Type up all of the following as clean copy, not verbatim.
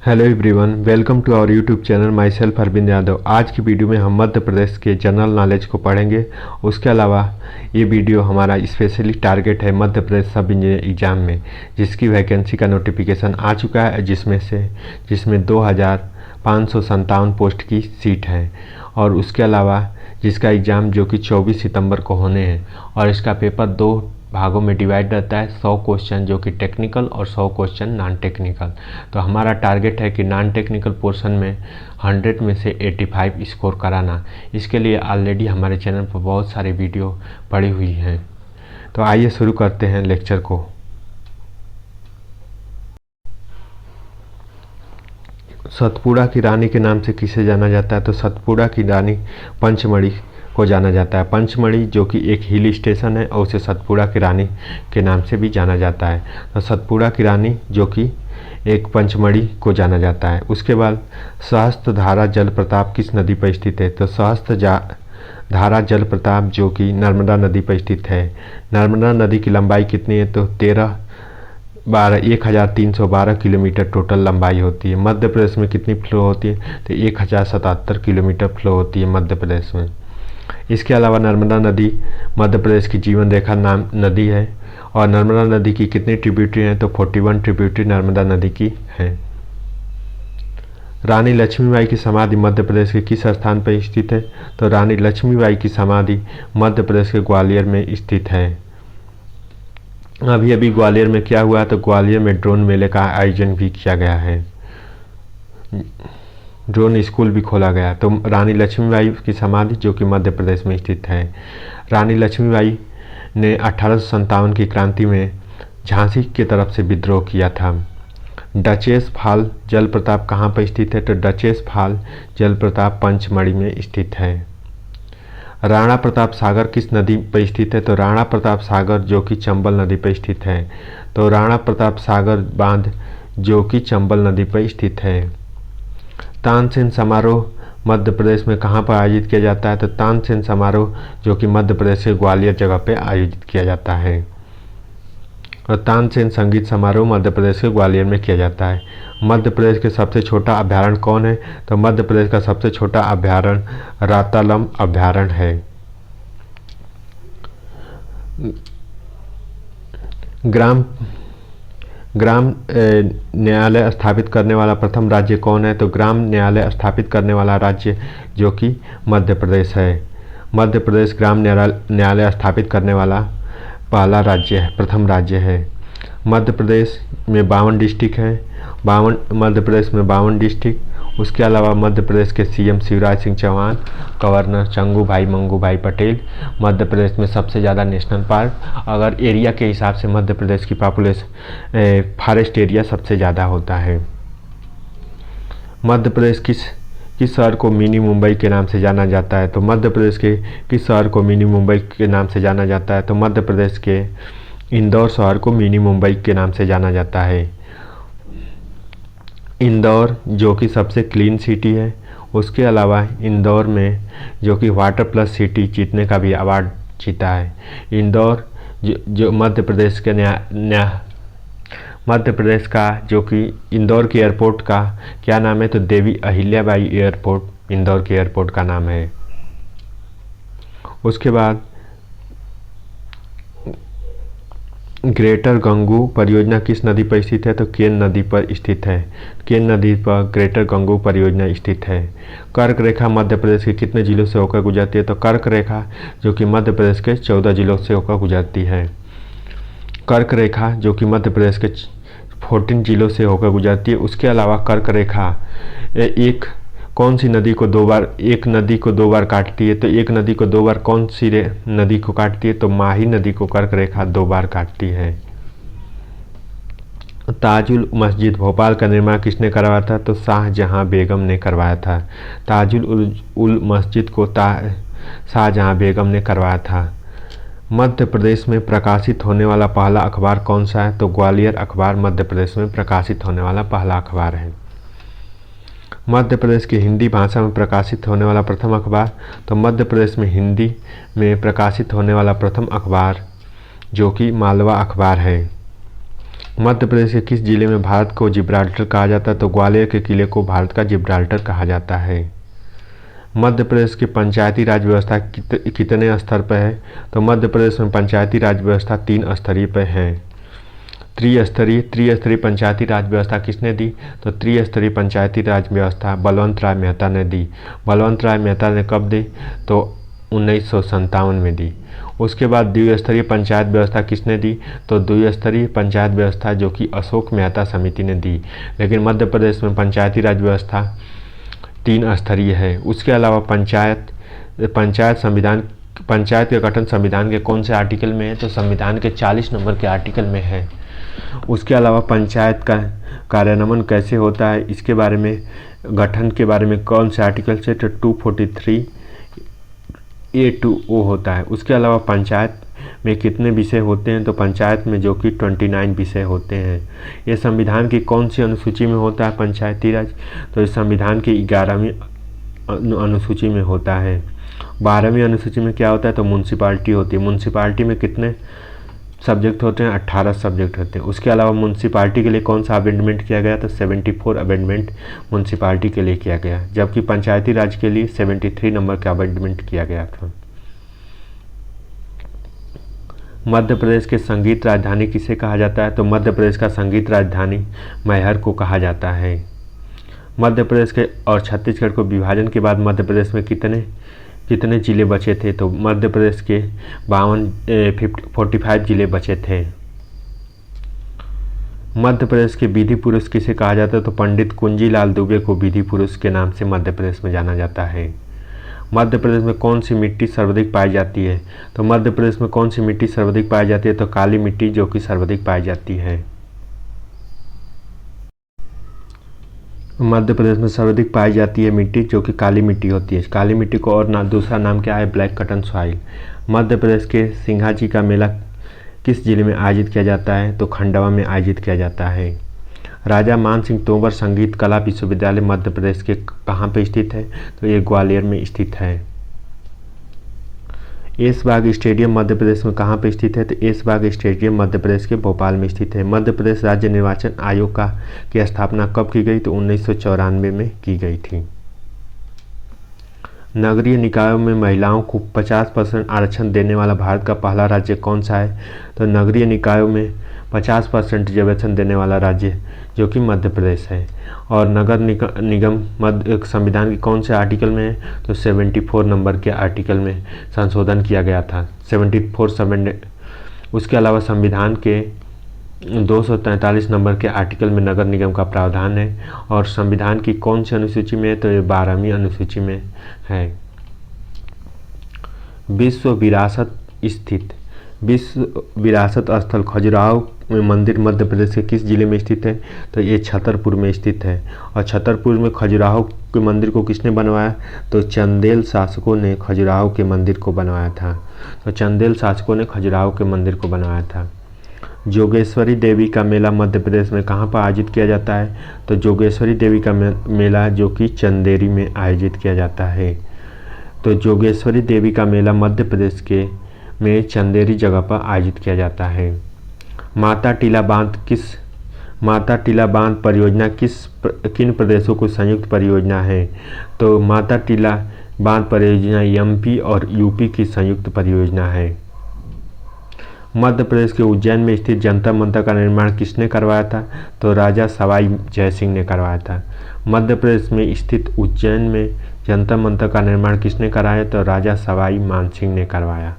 Hello everyone, welcome to our YouTube channel. Myself Arvind Yadav. आज की video में हम मध्य प्रदेश के जनरल नॉलेज को पढ़ेंगे। उसके अलावा ये वीडियो हमारा स्पेशली टारगेट है मध्य प्रदेश सब इंजीनियर एग्ज़ाम में, जिसकी वैकेंसी का नोटिफिकेशन आ चुका है, जिसमें 2557 पोस्ट की सीट है। और उसके अलावा जिसका एग्ज़ाम जो कि 24 सितंबर को होने हैं, और इसका पेपर 2 भागों में डिवाइड रहता है। 100 क्वेश्चन जो कि टेक्निकल और 100 क्वेश्चन नॉन टेक्निकल। तो हमारा टारगेट है कि नॉन टेक्निकल पोर्शन में 100 में से 85 स्कोर कराना। इसके लिए ऑलरेडी हमारे चैनल पर बहुत सारे वीडियो पड़ी हुई हैं। तो आइए शुरू करते हैं लेक्चर को। सतपुड़ा की रानी के नाम से किसे जाना जाता है? तो सतपुड़ा की रानी पंचमढ़ी को जाना जाता है। पंचमढ़ी जो कि एक हिल स्टेशन है, और उसे सतपुड़ा की रानी के नाम से भी जाना जाता है। तो सतपुड़ा की रानी जो कि एक पंचमढ़ी को जाना जाता है। उसके बाद सहस्त्रधारा जलप्रपात किस नदी पर स्थित है? तो सहस्त्रधारा जलप्रपात जो कि नर्मदा नदी पर स्थित है। नर्मदा नदी की लंबाई कितनी है? तो 1312 किलोमीटर टोटल लंबाई होती है। मध्य प्रदेश में कितनी फ्लो होती है? तो 1077 किलोमीटर फ्लो होती है मध्य प्रदेश में। इसके अलावा नर्मदा नदी मध्य प्रदेश की जीवन रेखा नाम नदी है। और नर्मदा नदी की कितनी ट्रिब्यूटरी हैं? तो 41 ट्रिब्यूटरी नर्मदा नदी की हैं। रानी लक्ष्मीबाई की समाधि मध्य प्रदेश के किस स्थान पर स्थित है? तो रानी लक्ष्मीबाई की समाधि मध्य प्रदेश के ग्वालियर में स्थित है। अभी ग्वालियर में क्या हुआ? तो ग्वालियर में ड्रोन मेले का आयोजन भी किया गया है। ड्रोन स्कूल भी खोला गया। तो रानी लक्ष्मीबाई की समाधि जो कि मध्य प्रदेश में स्थित है। रानी लक्ष्मीबाई ने 1857 की क्रांति में झांसी की तरफ से विद्रोह किया था। डचेस फॉल जलप्रपात कहाँ पर स्थित है? तो डचेस फॉल जलप्रपात पंचमढ़ी में स्थित है। राणा प्रताप सागर किस नदी पर स्थित है? तो राणा प्रताप सागर जो कि चंबल नदी पर स्थित है। तो राणा प्रताप सागर बांध जो कि चंबल नदी पर स्थित है। तानसेन समारोह मध्य प्रदेश में कहाँ पर आयोजित किया जाता है? तो तानसेन समारोह जो कि मध्य प्रदेश के ग्वालियर जगह पे आयोजित किया जाता है। और तानसेन संगीत समारोह मध्य प्रदेश के ग्वालियर में किया जाता है। मध्य प्रदेश के सबसे छोटा अभ्यारण्य कौन है? तो मध्य प्रदेश का सबसे छोटा अभ्यारण्य रातालम अभ्यारण्य है। ग्राम न्यायालय स्थापित करने वाला प्रथम राज्य कौन है? तो ग्राम न्यायालय स्थापित करने वाला राज्य जो कि मध्य प्रदेश है। मध्य प्रदेश ग्राम न्यायालय स्थापित करने वाला पहला राज्य है, प्रथम राज्य है। मध्य प्रदेश में 52 डिस्ट्रिक्ट हैं। मध्य प्रदेश में 52 डिस्ट्रिक्ट। उसके अलावा मध्य प्रदेश के सीएम शिवराज सिंह चौहान, गवर्नर चंगूभाई मंगूभाई पटेल। मध्य प्रदेश में सबसे ज़्यादा नेशनल पार्क, अगर एरिया के हिसाब से मध्य प्रदेश की पॉपुलेशन फॉरेस्ट एरिया सबसे ज़्यादा होता है। मध्य प्रदेश किस शहर को मिनी मुंबई के नाम से जाना जाता है? तो मध्य प्रदेश के किस शहर को मिनी मुंबई के नाम से जाना जाता है? तो मध्य प्रदेश के इंदौर शहर को मिनी मुंबई के नाम से जाना जाता है। इंदौर जो कि सबसे क्लीन सिटी है। उसके अलावा इंदौर में जो कि वाटर प्लस सिटी जीतने का भी अवार्ड जीता है। इंदौर जो मध्य प्रदेश के मध्य प्रदेश का जो कि इंदौर के एयरपोर्ट का क्या नाम है? तो देवी अहिल्याबाई एयरपोर्ट इंदौर के एयरपोर्ट का नाम है। उसके बाद ग्रेटर गंगू परियोजना किस नदी पर स्थित है? तो केन नदी पर स्थित है। केन नदी पर ग्रेटर गंगू परियोजना स्थित है। कर्क रेखा मध्य प्रदेश के कितने जिलों से होकर गुजरती है? तो कर्क रेखा जो कि मध्य प्रदेश के 14 जिलों से होकर गुजरती है। कर्क रेखा जो कि मध्य प्रदेश के 14 जिलों से होकर गुजरती है। उसके अलावा कर्क रेखा एक नदी को दो बार काटती है? तो एक नदी को 2 बार कौन सी नदी को काटती है? तो माही नदी को कर्क रेखा 2 बार काटती है। ताजुल मस्जिद भोपाल का निर्माण किसने करवाया था? तो शाहजहां बेगम ने करवाया था। ताजुल मस्जिद को शाहजहां बेगम ने करवाया था। मध्य प्रदेश में प्रकाशित होने वाला पहला अखबार कौन सा है? तो ग्वालियर अखबार मध्य प्रदेश में प्रकाशित होने वाला पहला अखबार है। मध्य प्रदेश की हिंदी भाषा में प्रकाशित होने वाला प्रथम अखबार? तो मध्य प्रदेश में हिंदी में प्रकाशित होने वाला प्रथम अखबार जो कि मालवा अखबार है। मध्य प्रदेश के किस जिले में भारत को जिब्राल्टर कहा जाता है? तो ग्वालियर के किले को भारत का जिब्राल्टर कहा जाता है। मध्य प्रदेश की पंचायती राज व्यवस्था कितने स्तर पर है? तो मध्य प्रदेश में पंचायती राज व्यवस्था 3 स्तरीय पर है। त्रिस्तरीय पंचायती राज व्यवस्था किसने दी? तो त्रिस्तरीय पंचायती राज व्यवस्था बलवंत राय मेहता ने दी। बलवंत राय मेहता ने कब दी? तो 1957 में दी। उसके बाद द्विस्तरीय पंचायत व्यवस्था किसने दी? तो द्विस्तरीय पंचायत व्यवस्था जो कि अशोक मेहता समिति ने दी। लेकिन मध्य प्रदेश में पंचायती राज व्यवस्था 3 स्तरीय है। उसके अलावा पंचायत का गठन संविधान के कौन से आर्टिकल में है? तो संविधान के 40 नंबर के आर्टिकल में है। उसके अलावा पंचायत का कार्यान्वयन कैसे होता है, इसके बारे में, गठन के बारे में कौन से आर्टिकल से? तो 243 A to O होता है। उसके अलावा पंचायत में कितने विषय होते हैं? तो पंचायत में जो कि 29 विषय होते हैं। ये संविधान की कौन सी अनुसूची में होता है पंचायती राज? तो इस संविधान की 11वीं अनुसूची में होता है। 12वीं अनुसूची में क्या होता है? तो म्यूनसिपालिटी होती है। म्यूनसिपालिटी में कितने सब्जेक्ट होते हैं? 18 सब्जेक्ट होते हैं। उसके अलावा म्यूनसिपालिटी के लिए कौन सा अमेंडमेंट किया गया? तो 74 अमेंडमेंट म्यूनसिपालिटी के लिए किया गया, जबकि पंचायती राज के लिए 73 नंबर का अमेंडमेंट किया गया था। मध्य प्रदेश के संगीत राजधानी किसे कहा जाता है? तो मध्य प्रदेश का संगीत राजधानी मैहर को कहा जाता है। मध्य प्रदेश के और छत्तीसगढ़ को विभाजन के बाद मध्य प्रदेश में कितने जिले बचे थे? तो मध्य प्रदेश के 45 जिले बचे थे। मध्य प्रदेश के विधि पुरुष किसे कहा जाता है? तो पंडित कुंजीलाल दुबे को विधि पुरुष के नाम से मध्य प्रदेश में जाना जाता है। मध्य प्रदेश में कौन सी मिट्टी सर्वाधिक पाई जाती है? तो मध्य प्रदेश में कौन सी मिट्टी सर्वाधिक पाई जाती है? तो काली मिट्टी जो कि सर्वाधिक पाई जाती है। मध्य प्रदेश में सर्वाधिक पाई जाती है मिट्टी जो कि काली मिट्टी होती है। काली मिट्टी को और दूसरा नाम क्या है? ब्लैक कटन सॉइल। मध्य प्रदेश के सिंघाजी का मेला किस जिले में आयोजित किया जाता है? तो खंडवा में आयोजित किया जाता है। राजा मान सिंह तोमर संगीत कला विश्वविद्यालय मध्य प्रदेश के कहाँ पे स्थित है? तो ये ग्वालियर में स्थित है। ऐशबाग स्टेडियम मध्य प्रदेश में कहाँ पे स्थित है? तो ऐशबाग स्टेडियम मध्य प्रदेश के भोपाल में स्थित है। मध्य प्रदेश राज्य निर्वाचन आयोग की स्थापना कब की गई? तो 1994 में की गई थी। नगरीय निकायों में महिलाओं को 50% आरक्षण देने वाला भारत का पहला राज्य कौन सा है? तो नगरीय निकायों में 50% रिजर्वेशन देने वाला राज्य जो कि मध्य प्रदेश है। और नगर निगम मध्य संविधान के कौन से आर्टिकल में है? तो 74 नंबर के आर्टिकल में संशोधन किया गया था। 74 उसके अलावा संविधान के 243 नंबर के आर्टिकल में नगर निगम का प्रावधान है। और संविधान की कौन सी अनुसूची में है? तो ये 12वीं अनुसूची में है। विश्व विरासत स्थल खजुराहो में मंदिर मध्य प्रदेश के किस जिले में स्थित है? तो ये छतरपुर में स्थित है। और छतरपुर में खजुराहो के मंदिर को किसने बनवाया? तो चंदेल शासकों ने खजुराहो के मंदिर को बनवाया था। तो चंदेल शासकों ने खजुराहो के मंदिर को बनवाया था। जोगेश्वरी देवी का मेला मध्य प्रदेश में कहाँ पर आयोजित किया जाता है? तो जोगेश्वरी देवी का मेला जो कि चंदेरी में आयोजित किया जाता है। तो जोगेश्वरी देवी का मेला मध्य प्रदेश में चंदेरी जगह पर आयोजित किया जाता है। माता टीला बांध परियोजना किन प्रदेशों को संयुक्त परियोजना है? तो माता टीला बांध परियोजना एमपी और यूपी की संयुक्त परियोजना है। मध्य प्रदेश के उज्जैन में स्थित जंतर मंतर का निर्माण किसने करवाया था? तो राजा सवाई जयसिंह ने करवाया था। मध्य प्रदेश में स्थित उज्जैन में जंतर मंतर का निर्माण किसने कराया? तो राजा सवाई मानसिंह ने करवाया।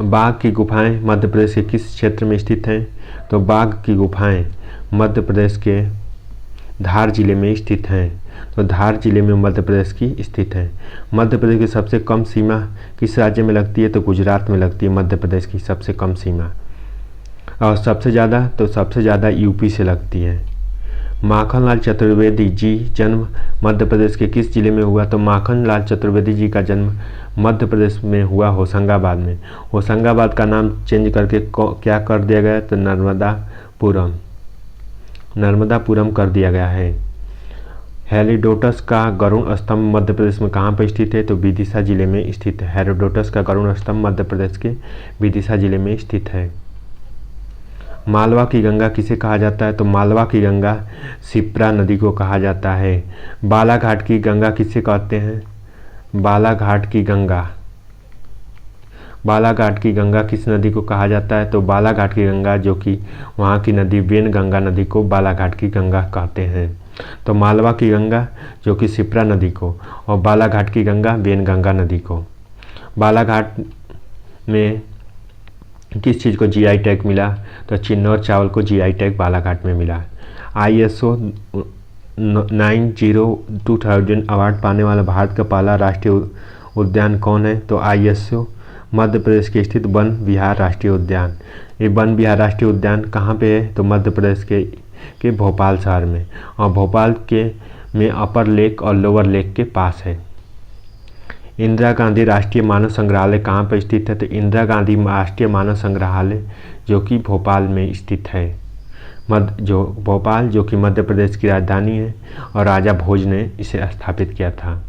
बाघ की गुफाएं मध्य प्रदेश के किस क्षेत्र में स्थित हैं? तो बाघ की गुफाएं मध्य प्रदेश के धार जिले में स्थित हैं। तो धार जिले में मध्य प्रदेश की स्थित है। मध्य प्रदेश की सबसे कम सीमा किस राज्य में लगती है? तो गुजरात में लगती है मध्य प्रदेश की सबसे कम सीमा। और सबसे ज़्यादा यूपी से लगती है। माखनलाल चतुर्वेदी जी जन्म मध्य प्रदेश के किस जिले में हुआ? तो माखनलाल चतुर्वेदी जी का जन्म मध्य प्रदेश में हुआ होशंगाबाद में। होशंगाबाद का नाम चेंज करके क्या कर दिया गया? तो नर्मदापुरम कर दिया गया है। हेरोडोटस का गरुड़ स्तंभ मध्य प्रदेश में कहाँ पर स्थित है? तो विदिशा जिले में स्थित है। हेरोडोटस का गरुड़ स्तंभ मध्य प्रदेश के विदिशा जिले में स्थित है। मालवा की गंगा किसे कहा जाता है? तो मालवा की गंगा शिप्रा नदी को कहा जाता है। बालाघाट की गंगा किसे कहते हैं? बालाघाट की गंगा किस नदी को कहा जाता है? तो बालाघाट की गंगा, जो कि वहाँ की नदी वेनगंगा नदी को बालाघाट की गंगा कहते हैं। तो मालवा की गंगा जो कि शिप्रा नदी को, और बालाघाट की गंगा वेनगंगा नदी को। बालाघाट में किस चीज़ को जीआई टैग मिला? तो चिन्नौर चावल को जीआई टैग बालाघाट में मिला। ISO 90/2000 अवार्ड पाने वाला भारत का पहला राष्ट्रीय उद्यान कौन है? तो ISO मध्य प्रदेश के स्थित वन विहार राष्ट्रीय उद्यान। ये वन विहार राष्ट्रीय उद्यान कहाँ पे है? तो मध्य प्रदेश के भोपाल शहर में, और भोपाल के में अपर लेक और लोअर लेक के पास है। इंदिरा गांधी राष्ट्रीय मानव संग्रहालय कहाँ पर स्थित है? तो इंदिरा गांधी राष्ट्रीय मानव संग्रहालय जो कि भोपाल में स्थित है। भोपाल जो कि मध्य प्रदेश की राजधानी है, और राजा भोज ने इसे स्थापित किया था।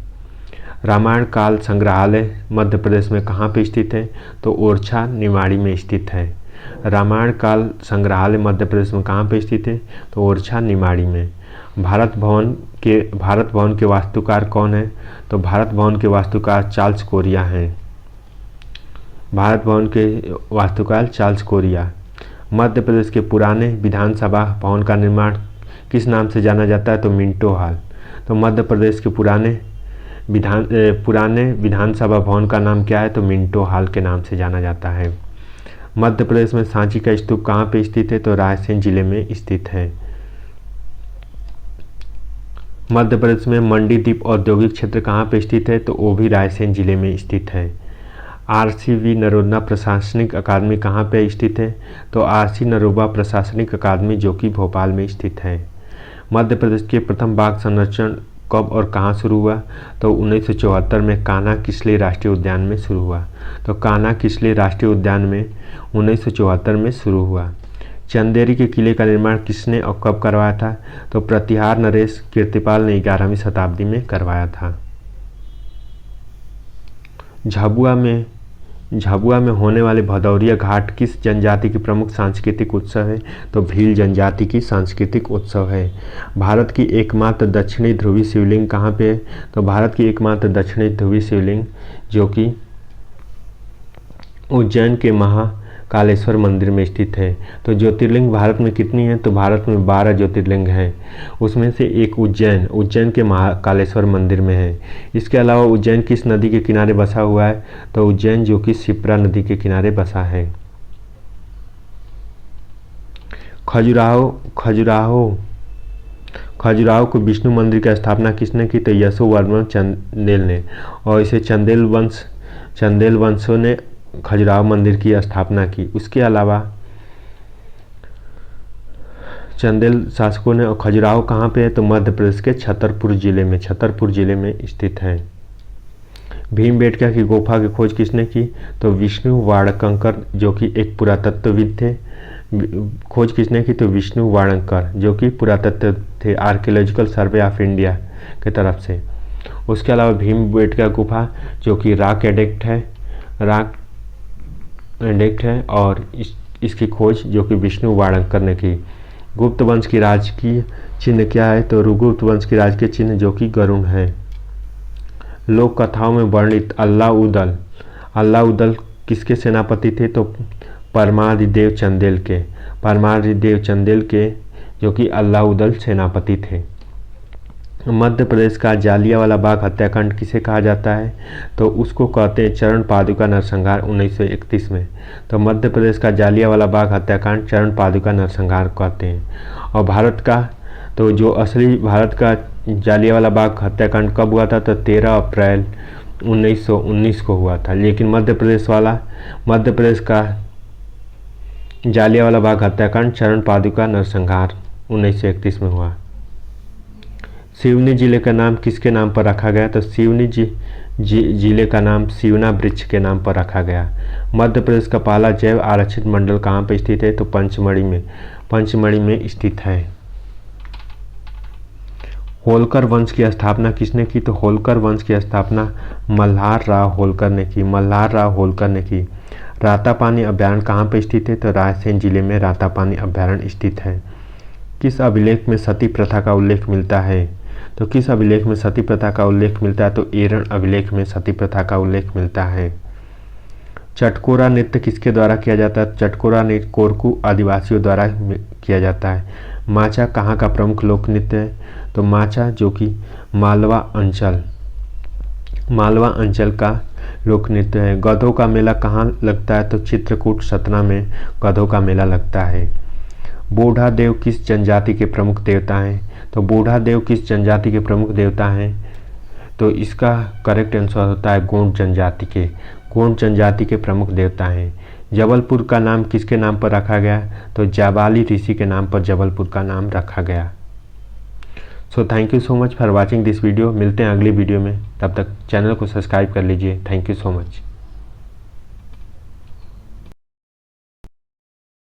रामायण काल संग्रहालय मध्य प्रदेश में कहाँ पर स्थित है? तो ओरछा निमाड़ी में स्थित है। रामायण काल संग्रहालय मध्य प्रदेश में कहाँ पर स्थित है? तो ओरछा निमाड़ी में। भारत भवन के वास्तुकार कौन है? तो भारत भवन के वास्तुकार चार्ल्स कोरिया हैं। भारत भवन के वास्तुकार चार्ल्स कोरिया। मध्य प्रदेश के पुराने विधानसभा भवन का निर्माण किस नाम से जाना जाता है? तो मिंटो हॉल। तो मध्य प्रदेश के पुराने विधानसभा भवन का नाम क्या है? तो मिंटो हॉल के नाम से जाना जाता है। मध्य प्रदेश में सांची का स्तूप कहाँ पे स्थित है? तो रायसेन जिले में स्थित है। मध्य प्रदेश में मंडीदीप औद्योगिक क्षेत्र कहाँ पे स्थित है? तो वो भी रायसेन जिले में स्थित है। RCV नरोदा प्रशासनिक अकादमी कहाँ पे स्थित है? तो RC नरोदा प्रशासनिक अकादमी जो कि भोपाल में स्थित है। मध्य प्रदेश के प्रथम बाघ संरक्षण कब और कहाँ शुरू हुआ? तो 1974 में कान्हा किसले राष्ट्रीय उद्यान में शुरू हुआ। तो कान्हा किसले राष्ट्रीय उद्यान में 1974 में शुरू हुआ। चंदेरी के किले का निर्माण किसने और कब करवाया था? तो प्रतिहार नरेश कीर्तिपाल ने 11वीं शताब्दी में करवाया था। झाबुआ में होने वाले भदौरिया घाट किस जनजाति की प्रमुख सांस्कृतिक उत्सव है? तो भील जनजाति की सांस्कृतिक उत्सव है। भारत की एकमात्र दक्षिणी ध्रुवी शिवलिंग कहाँ पे है? तो भारत की एकमात्र दक्षिणी ध्रुवी शिवलिंग जो कि उज्जैन के महाकालेश्वर मंदिर में स्थित है। तो ज्योतिर्लिंग भारत में कितनी है? तो भारत में 12 ज्योतिर्लिंग हैं, उसमें से एक उज्जैन के महाकालेश्वर मंदिर में है। इसके अलावा उज्जैन किस नदी के किनारे बसा हुआ है? तो उज्जैन जो कि शिप्रा नदी के किनारे बसा है। खजुराहो को विष्णु मंदिर की स्थापना किसने की? तो यशोवर्मन चंदेल ने, और इसे चंदेल वंशों ने खजुराहो मंदिर की स्थापना की। उसके अलावा चंदेल शासकों ने, और खजुराहो कहाँ पे है? तो मध्य प्रदेश के छतरपुर जिले में स्थित है। भीमबेटका की गुफा की खोज किसने की? तो विष्णु वाड़कंकर जो कि एक पुरातत्वविद थे। खोज किसने की? तो विष्णु वाड़ंकर जो कि पुरातत्व थे, आर्कियोलॉजिकल सर्वे ऑफ इंडिया की तरफ से। उसके अलावा भीमबेटका गुफा जो कि रॉक एडेक्ट है, और इसकी खोज जो कि विष्णु वाड़ंकर ने की। गुप्त वंश की राजकीय चिन्ह क्या है? तो गुप्त वंश की राजकीय चिन्ह जो कि गरुड़ है। लोक कथाओं में वर्णित अल्लाउदल किसके सेनापति थे? तो परमादिदेव चंदेल के जो कि अल्लाउदल सेनापति थे। मध्य प्रदेश का जालियांवाला बाग हत्याकांड किसे कहा जाता है? तो उसको कहते हैं चरण पादुका नरसंहार 1931 में। तो मध्य प्रदेश का जालियांवाला बाग हत्याकांड चरण पादुका नरसंहार कहते हैं। और भारत का जालियांवाला बाग हत्याकांड कब हुआ था? तो 13 अप्रैल 1919 को हुआ था। लेकिन मध्य प्रदेश का जालियांवाला बाग हत्याकांड चरण पादुका नरसंहार 1931 में हुआ। सिवनी जिले का नाम किसके नाम पर रखा गया? तो सिवनी जिले का नाम सिवना वृक्ष के नाम पर रखा गया। मध्य प्रदेश का पहला जैव आरक्षित मंडल कहाँ पर स्थित है? तो पंचमढ़ी में स्थित है। होलकर वंश की स्थापना किसने की? तो होलकर वंश की स्थापना मल्हार राव होलकर ने की। रातापानी अभ्यारण्य कहाँ पर स्थित है? तो रायसेन जिले में रातापानी अभ्यारण्य स्थित है। किस अभिलेख में सती प्रथा का उल्लेख मिलता है? तो किस अभिलेख में सती प्रथा का उल्लेख मिलता है? तो एरण अभिलेख में सती प्रथा का उल्लेख मिलता है। चटकोरा नृत्य किसके द्वारा किया जाता है? चटकोरा नृत्य कोरकू आदिवासियों द्वारा किया जाता है। माचा कहाँ का प्रमुख लोक नृत्य है? तो माचा जो कि मालवा अंचल का लोक नृत्य है। गधों का मेला कहाँ लगता है? तो चित्रकूट सतना में गधों का मेला लगता है। बोढ़ा देव किस जनजाति के प्रमुख देवता हैं? तो बोढ़ा देव किस जनजाति के प्रमुख देवता हैं? तो इसका करेक्ट आंसर होता है गोंड जनजाति के प्रमुख देवता हैं। जबलपुर का नाम किसके नाम पर रखा गया? तो जाबाली ऋषि के नाम पर जबलपुर का नाम रखा गया। So thank you so much for watching this video. मिलते हैं अगली वीडियो में, तब तक चैनल को सब्सक्राइब कर लीजिए। Thank you so much.